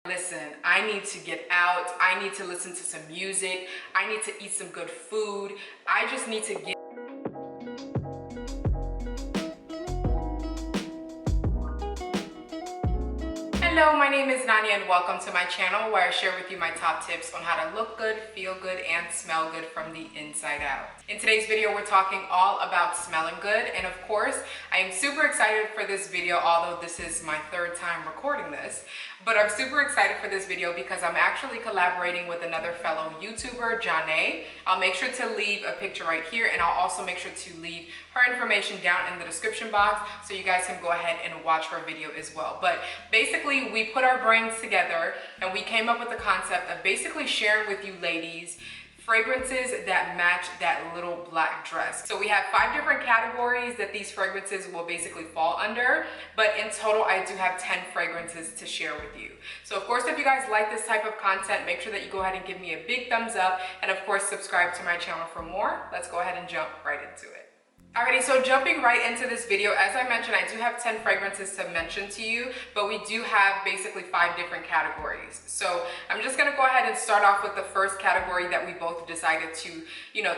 Listen, I need to get out. I need to listen to some music. I need to eat some good food. I just need to get Hello, my name is Nanya and welcome to my channel where I share with you my top tips on how to look good, feel good, and smell good from the inside out. In today's video, we're talking all about smelling good, and of course, I am super excited for this video, although this is my third time recording this. But I'm super excited for this video because I'm actually collaborating with another fellow YouTuber, Janae. I'll make sure to leave a picture right here, and I'll also make sure to leave her information down in the description box so you guys can go ahead and watch her video as well. But basically, we put our brains together and we came up with the concept of basically sharing with you ladies fragrances that match that little black dress. So we have 5 different categories that these fragrances will basically fall under, but in total I do have 10 fragrances to share with you. So of course, if you guys like this type of content, make sure that you go ahead and give me a big thumbs up, and of course subscribe to my channel for more. Let's go ahead and jump right into it. Alrighty, so jumping right into this video, as I mentioned, I do have 10 fragrances to mention to you, but we do have basically 5 different categories. So I'm just gonna go ahead and start off with the first category that we both decided to,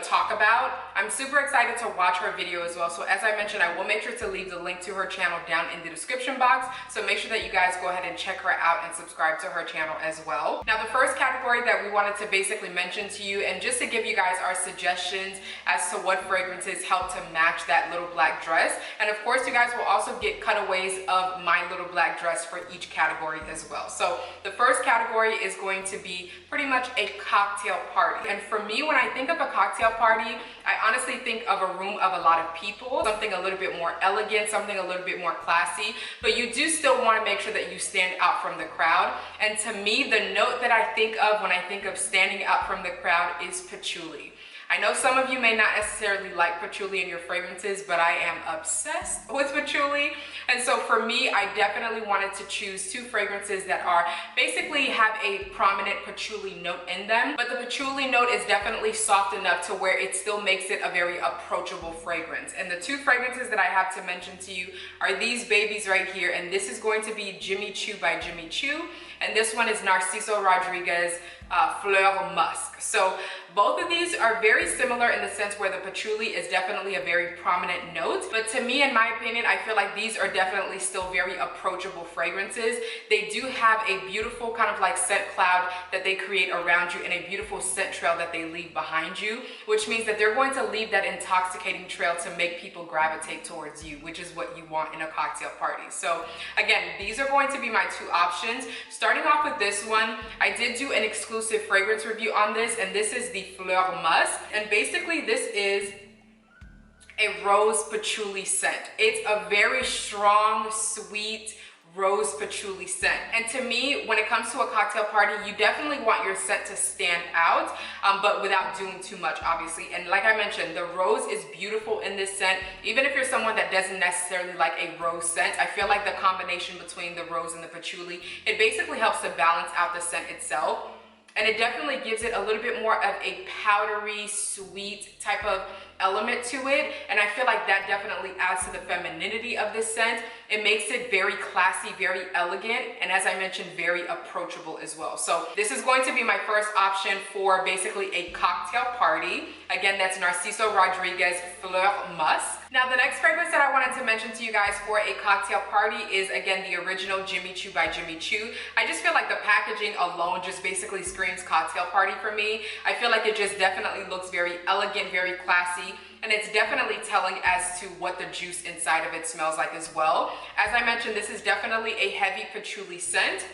talk about. I'm super excited to watch her video as well. So as I mentioned, I will make sure to leave the link to her channel down in the description box. So make sure that you guys go ahead and check her out and subscribe to her channel as well. Now, the first category that we wanted to basically mention to you, and just to give you guys our suggestions as to what fragrances help to match that little black dress. And of course, you guys will also get cutaways of my little black dress for each category as well. So the first category is going to be pretty much a cocktail party. And for me, when I think of a cocktail party, I honestly think of a room of a lot of people, something a little bit more elegant, something a little bit more classy, but you do still want to make sure that you stand out from the crowd. And to me, the note that I think of when I think of standing out from the crowd is patchouli. I know some of you may not necessarily like patchouli in your fragrances, but I am obsessed with patchouli. And so for me, I definitely wanted to choose 2 fragrances that are basically have a prominent patchouli note in them, but the patchouli note is definitely soft enough to where it still makes it a very approachable fragrance. And the 2 fragrances that I have to mention to you are these babies right here. And this is going to be Jimmy Choo by Jimmy Choo. And this one is Narciso Rodriguez Fleur Musk. So both of these are very similar in the sense where the patchouli is definitely a very prominent note, but to me, in my opinion, I feel like these are definitely still very approachable fragrances. They do have a beautiful kind of like scent cloud that they create around you and a beautiful scent trail that they leave behind you, which means that they're going to leave that intoxicating trail to make people gravitate towards you, which is what you want in a cocktail party. So again, these are going to be my 2 options. Starting off with this one, I did do an exclusive fragrance review on this, and this is the Fleur Musk. And basically this is a rose patchouli scent. It's a very strong, sweet rose patchouli scent. And to me, when it comes to a cocktail party, you definitely want your scent to stand out, but without doing too much, obviously. And like I mentioned, the rose is beautiful in this scent. Even if you're someone that doesn't necessarily like a rose scent, I feel like the combination between the rose and the patchouli, it basically helps to balance out the scent itself. And it definitely gives it a little bit more of a powdery, sweet type of element to it. And I feel like that definitely adds to the femininity of this scent. It makes it very classy, very elegant, and as I mentioned, very approachable as well. So this is going to be my first option for basically a cocktail party. Again, that's Narciso Rodriguez Fleur Musk. Now, the next fragrance that I wanted to mention to you guys for a cocktail party is, again, the original Jimmy Choo by Jimmy Choo. I just feel like the packaging alone just basically screams cocktail party for me. I feel like it just definitely looks very elegant, very classy, and it's definitely telling as to what the juice inside of it smells like as well. As I mentioned, this is definitely a heavy patchouli scent.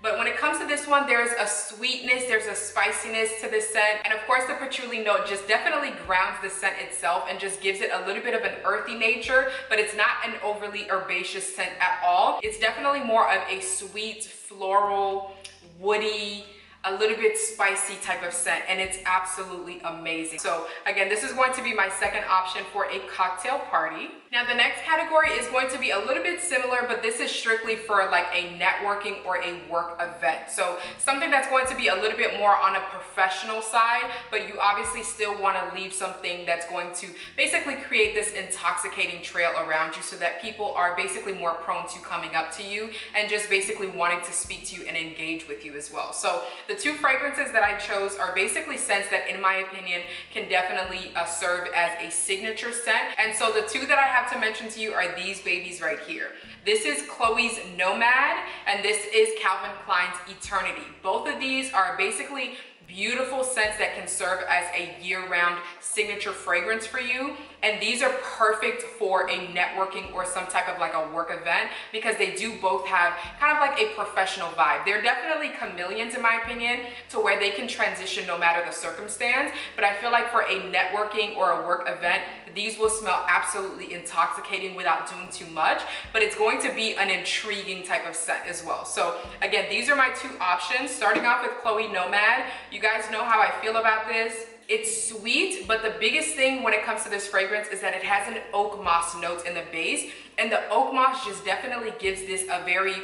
But when it comes to this one, there's a sweetness, there's a spiciness to this scent. And of course, the patchouli note just definitely grounds the scent itself and just gives it a little bit of an earthy nature, but it's not an overly herbaceous scent at all. It's definitely more of a sweet, floral, woody, a little bit spicy type of scent, and it's absolutely amazing. So again, this is going to be my second option for a cocktail party. Now the next category is going to be a little bit similar, but this is strictly for like a networking or a work event. So something that's going to be a little bit more on a professional side, but you obviously still want to leave something that's going to basically create this intoxicating trail around you so that people are basically more prone to coming up to you and just basically wanting to speak to you and engage with you as well. So the two fragrances that I chose are basically scents that, in my opinion, can definitely serve as a signature scent. And so the two that I have to mention to you are these babies right here. This is Chloe's Nomad, and this is Calvin Klein's Eternity. Both of these are basically beautiful scents that can serve as a year-round signature fragrance for you, and these are perfect for a networking or some type of like a work event because they do both have kind of like a professional vibe. They're definitely chameleons in my opinion, to where they can transition no matter the circumstance, but I feel like for a networking or a work event, these will smell absolutely intoxicating without doing too much, but it's going to be an intriguing type of scent as well. So again, these are my two options, starting off with Chloe Nomad. You guys know how I feel about this. It's sweet, but the biggest thing when it comes to this fragrance is that it has an oak moss note in the base, and the oak moss just definitely gives this a very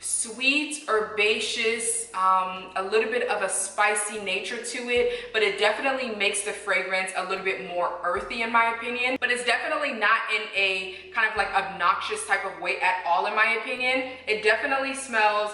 sweet, herbaceous, a little bit of a spicy nature to it, but it definitely makes the fragrance a little bit more earthy in my opinion. But it's definitely not in a kind of like obnoxious type of way at all in my opinion. It definitely smells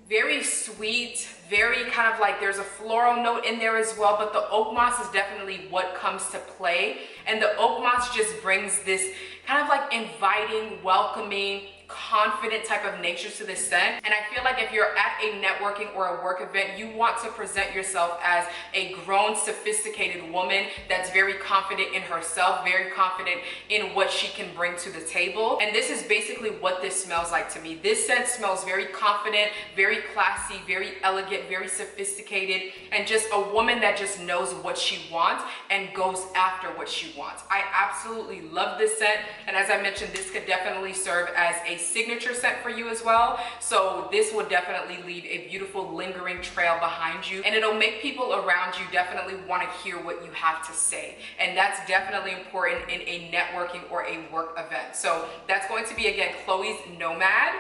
very sweet, very kind of like there's a floral note in there as well, but the oak moss is definitely what comes to play. And the oak moss just brings this kind of like inviting, welcoming, confident type of nature to this scent. And I feel like if you're at a networking or a work event, you want to present yourself as a grown, sophisticated woman that's very confident in herself, very confident in what she can bring to the table. And this is basically what this smells like to me. This scent smells very confident, very classy, very elegant, very sophisticated, and just a woman that just knows what she wants and goes after what she wants. I absolutely love this scent, and as I mentioned, this could definitely serve as a signature scent for you as well. So this will definitely leave a beautiful lingering trail behind you, and it'll make people around you definitely want to hear what you have to say, and that's definitely important in a networking or a work event. So that's going to be, again, Chloe's Nomad.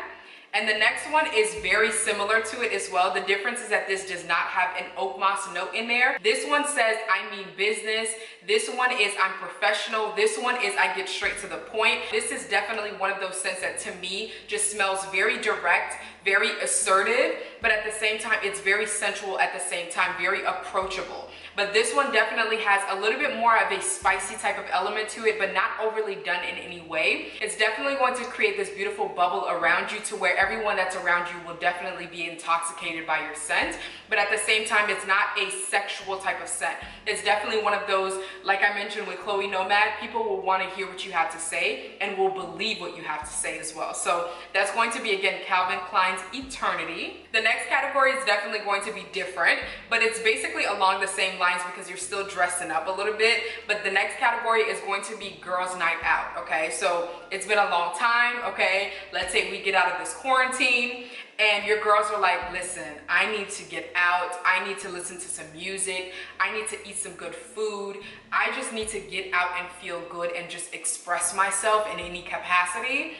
And the next one is very similar to it as well. The difference is that this does not have an oak moss note in there. This one says, I mean business. This one is, I'm professional. This one is, I get straight to the point. This is definitely one of those scents that to me just smells very direct, very assertive, but at the same time, it's very sensual at the same time, very approachable. But this one definitely has a little bit more of a spicy type of element to it, but not overly done in any way. It's definitely going to create this beautiful bubble around you to where everyone that's around you will definitely be intoxicated by your scent. But at the same time, it's not a sexual type of scent. It's definitely one of those, like I mentioned with Chloe Nomad, people will want to hear what you have to say and will believe what you have to say as well. So that's going to be, again, Calvin Klein's Eternity. The next category is definitely going to be different, but it's basically along the same lines because you're still dressing up a little bit. But the next category is going to be Girls Night Out, okay? So it's been a long time, okay? Let's say we get out of this quarantine and your girls are like, listen, I need to get out. I need to listen to some music. I need to eat some good food. I just need to get out and feel good and just express myself in any capacity.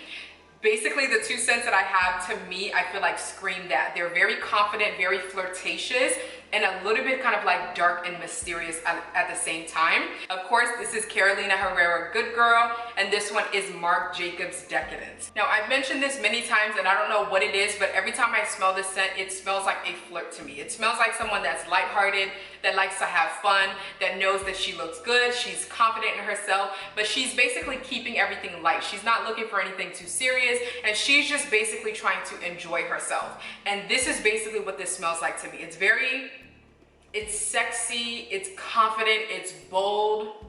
Basically, the two scents that I have, to me, I feel like scream that. They're very confident, very flirtatious, and a little bit kind of like dark and mysterious at the same time. Of course, this is Carolina Herrera Good Girl, and this one is Marc Jacobs Decadence. Now, I've mentioned this many times, and I don't know what it is, but every time I smell this scent, it smells like a flirt to me. It smells like someone that's lighthearted, that likes to have fun, that knows that she looks good, she's confident in herself, but she's basically keeping everything light. She's not looking for anything too serious, and she's just basically trying to enjoy herself. And this is basically what this smells like to me. It's sexy, it's confident, it's bold,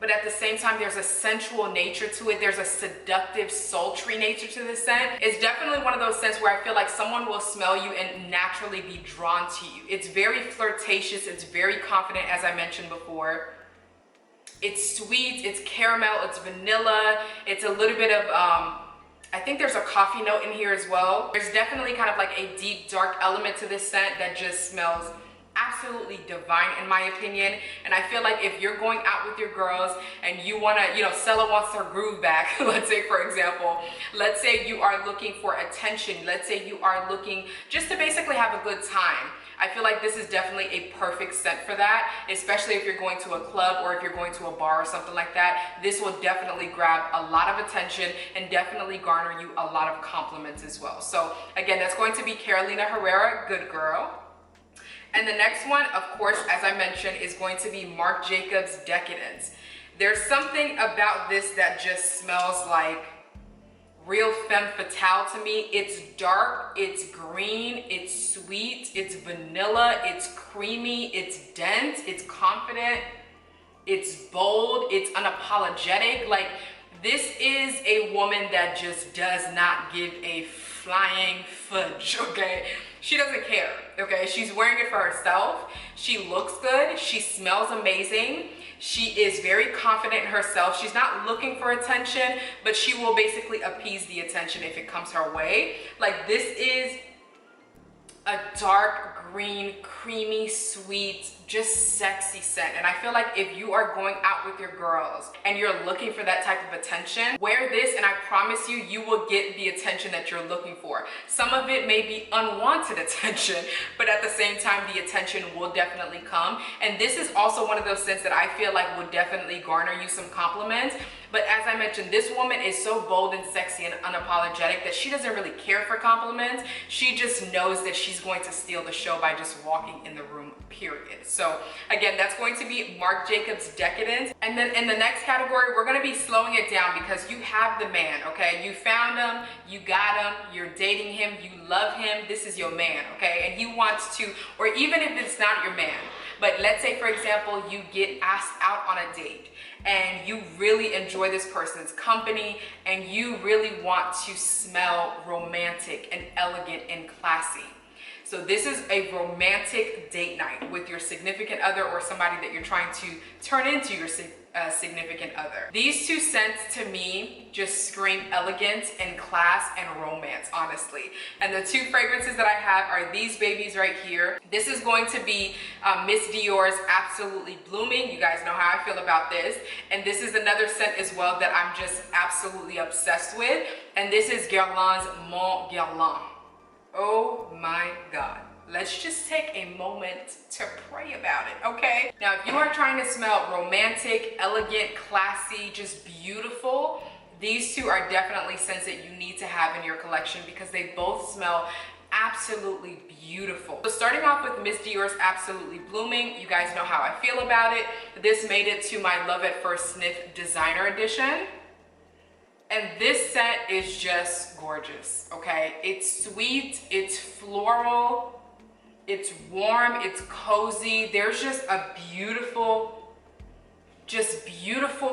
but at the same time, there's a sensual nature to it. There's a seductive, sultry nature to this scent. It's definitely one of those scents where I feel like someone will smell you and naturally be drawn to you. It's very flirtatious, it's very confident, as I mentioned before. It's sweet, it's caramel, it's vanilla, it's a little bit of, I think there's a coffee note in here as well. There's definitely kind of like a deep, dark element to this scent that just smells absolutely divine in my opinion. And I feel like if you're going out with your girls and you want to, you know, Stella wants her groove back, let's say for example, let's say you are looking for attention, let's say you are looking just to basically have a good time, I feel like this is definitely a perfect scent for that, especially if you're going to a club or if you're going to a bar or something like that. This will definitely grab a lot of attention and definitely garner you a lot of compliments as well. So again, that's going to be Carolina Herrera, Good Girl. And the next one, of course, as I mentioned, is going to be Marc Jacobs Decadence. There's something about this that just smells like real femme fatale to me. It's dark, it's green, it's sweet, it's vanilla, it's creamy, it's dense, it's confident, it's bold, it's unapologetic. Like, this is a woman that just does not give a flying fudge, okay? She doesn't care, okay? She's wearing it for herself. She looks good, she smells amazing. She is very confident in herself. She's not looking for attention, but she will basically appease the attention if it comes her way. Like, this is a dark green, creamy, sweet, just sexy scent. And I feel like if you are going out with your girls and you're looking for that type of attention, wear this and I promise you, you will get the attention that you're looking for. Some of it may be unwanted attention, but at the same time, the attention will definitely come. And this is also one of those scents that I feel like will definitely garner you some compliments. But as I mentioned, this woman is so bold and sexy and unapologetic that she doesn't really care for compliments. She just knows that she's going to steal the show by just walking in the room, period. So again, that's going to be Marc Jacobs Decadence. And then in the next category, we're going to be slowing it down because you have the man, okay? You found him, you got him, you're dating him, you love him, this is your man, okay? And he wants to, or even if it's not your man, but let's say for example, you get asked out on a date and you really enjoy this person's company and you really want to smell romantic and elegant and classy. So this is a romantic date night with your significant other or somebody that you're trying to turn into your significant other. These two scents to me just scream elegance and class and romance, honestly. And the two fragrances that I have are these babies right here. This is going to be Miss Dior's Absolutely Blooming. You guys know how I feel about this. And this is another scent as well that I'm just absolutely obsessed with. And this is Guerlain's Mon Guerlain. Oh my God. Let's just take a moment to pray about it, okay? Now, if you are trying to smell romantic, elegant, classy, just beautiful, these two are definitely scents that you need to have in your collection because they both smell absolutely beautiful. So starting off with Miss Dior's Absolutely Blooming, you guys know how I feel about it. This made it to my Love at First Sniff Designer Edition. And this scent is just gorgeous, okay? It's sweet, it's floral, it's warm, it's cozy. There's just a beautiful,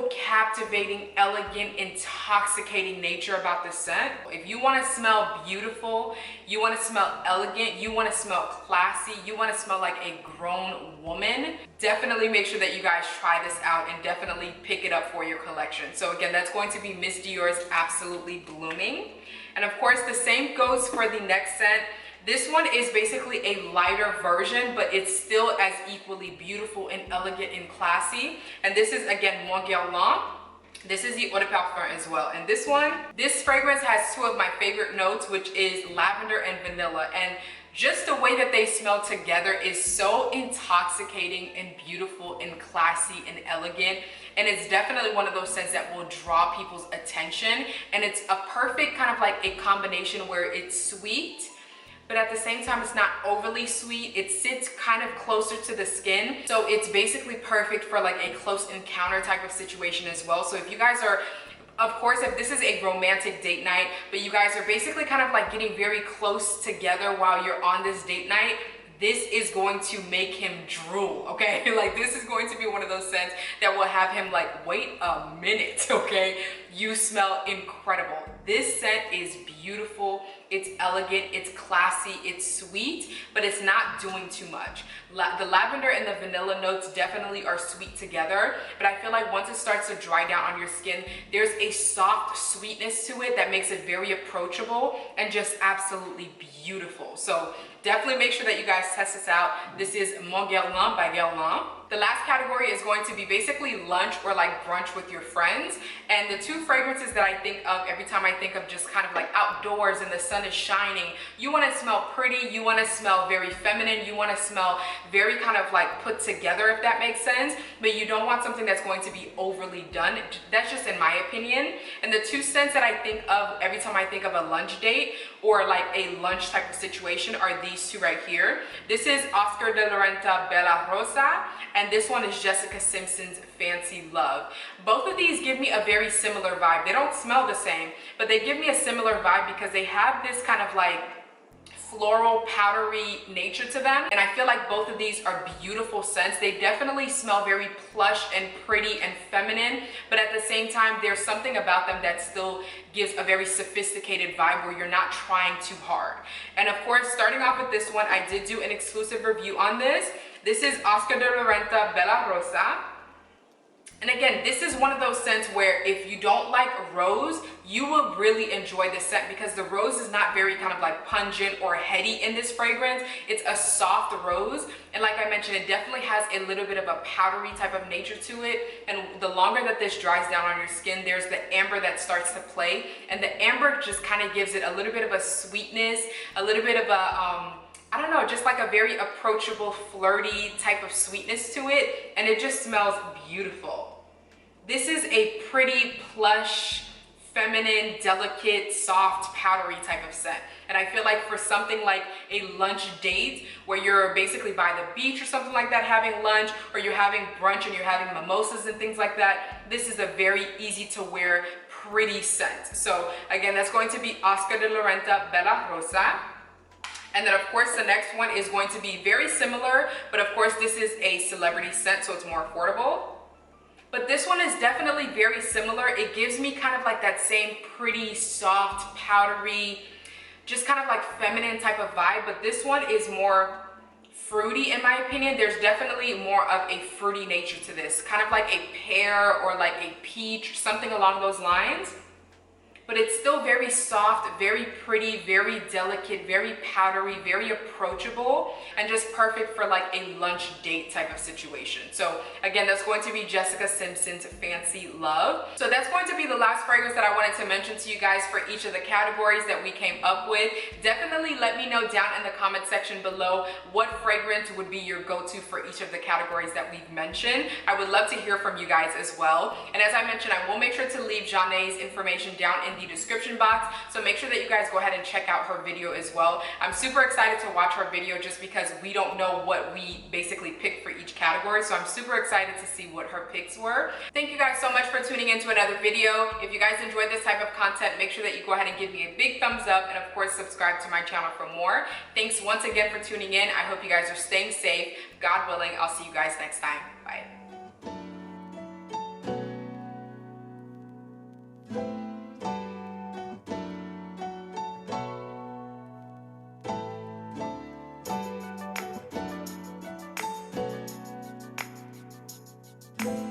captivating, elegant, intoxicating nature about this scent. If you want to smell beautiful, you want to smell elegant, you want to smell classy, you want to smell like a grown woman, definitely make sure that you guys try this out and definitely pick it up for your collection. So again, that's going to be Miss Dior's Absolutely Blooming. And of course, the same goes for the next scent. This one is basically a lighter version, but it's still as equally beautiful and elegant and classy. And this is again Mon Guerlain. This is the Eau de Parfum as well. And this fragrance has two of my favorite notes, which is lavender and vanilla. And just the way that they smell together is so intoxicating and beautiful and classy and elegant. And it's definitely one of those scents that will draw people's attention. And it's a perfect kind of like a combination where it's sweet, but at the same time, it's not overly sweet. It sits kind of closer to the skin. So it's basically perfect for like a close encounter type of situation as well. So if you guys are, of course, if this is a romantic date night, but you guys are basically kind of like getting very close together while you're on this date night, this is going to make him drool, okay? Like, this is going to be one of those scents that will have him like, wait a minute, okay? You smell incredible. This scent is beautiful, it's elegant, it's classy, it's sweet, but it's not doing too much. The lavender and the vanilla notes definitely are sweet together, but I feel like once it starts to dry down on your skin, there's a soft sweetness to it that makes it very approachable and just absolutely beautiful. So definitely make sure that you guys test this out. This is Mon Guerlain by Guerlain. The last category is going to be basically lunch or like brunch with your friends. And the two fragrances that I think of every time I think of just kind of like outdoors and the sun is shining, you want to smell pretty, you want to smell very feminine, you want to smell very kind of like put together, if that makes sense, but you don't want something that's going to be overly done. That's just in my opinion. And the two scents that I think of every time I think of a lunch date or like a lunch type of situation are these two right here. This is Oscar de la Renta Bella Rosa, and this one is Jessica Simpson's Fancy Love. Both of these give me a very similar vibe. They don't smell the same, but they give me a similar vibe because they have this kind of like floral powdery nature to them, and I feel like both of these are beautiful scents. They definitely smell very plush and pretty and feminine, but at the same time there's something about them that still gives a very sophisticated vibe where you're not trying too hard. And of course, starting off with this one, I did do an exclusive review on this. This is Oscar de la Renta Bella Rosa. And again, this is one of those scents where if you don't like rose, you will really enjoy this scent because the rose is not very kind of like pungent or heady in this fragrance. It's a soft rose. And like I mentioned, it definitely has a little bit of a powdery type of nature to it. And the longer that this dries down on your skin, there's the amber that starts to play. And the amber just kind of gives it a little bit of a sweetness, a little bit of a, I don't know, just like a very approachable, flirty type of sweetness to it. And it just smells beautiful. This is a pretty plush, feminine, delicate, soft, powdery type of scent. And I feel like for something like a lunch date where you're basically by the beach or something like that having lunch, or you're having brunch and you're having mimosas and things like that, this is a very easy to wear, pretty scent. So again, that's going to be Oscar de la Renta Bella Rosa. And then of course the next one is going to be very similar, but of course this is a celebrity scent, so it's more affordable. But this one is definitely very similar. It gives me kind of like that same pretty, soft, powdery, just kind of like feminine type of vibe. But this one is more fruity in my opinion. There's definitely more of a fruity nature to this. Kind of like a pear or like a peach, something along those lines. But it's still very soft, very pretty, very delicate, very powdery, very approachable, and just perfect for like a lunch date type of situation. So again, that's going to be Jessica Simpson's Fancy Love. So that's going to be the last fragrance that I wanted to mention to you guys for each of the categories that we came up with. Definitely let me know down in the comment section below what fragrance would be your go-to for each of the categories that we've mentioned. I would love to hear from you guys as well. And as I mentioned, I will make sure to leave Janae's information down in the description box, so make sure that you guys go ahead and check out her video as well. I'm super excited to watch her video just because we don't know what we basically picked for each category, so I'm super excited to see what her picks were. Thank you guys so much for tuning into another video. If you guys enjoyed this type of content, make sure that you go ahead and give me a big thumbs up, and of course subscribe to my channel for more. Thanks once again for tuning in. I hope you guys are staying safe. God willing, I'll see you guys next time. Bye. Bye.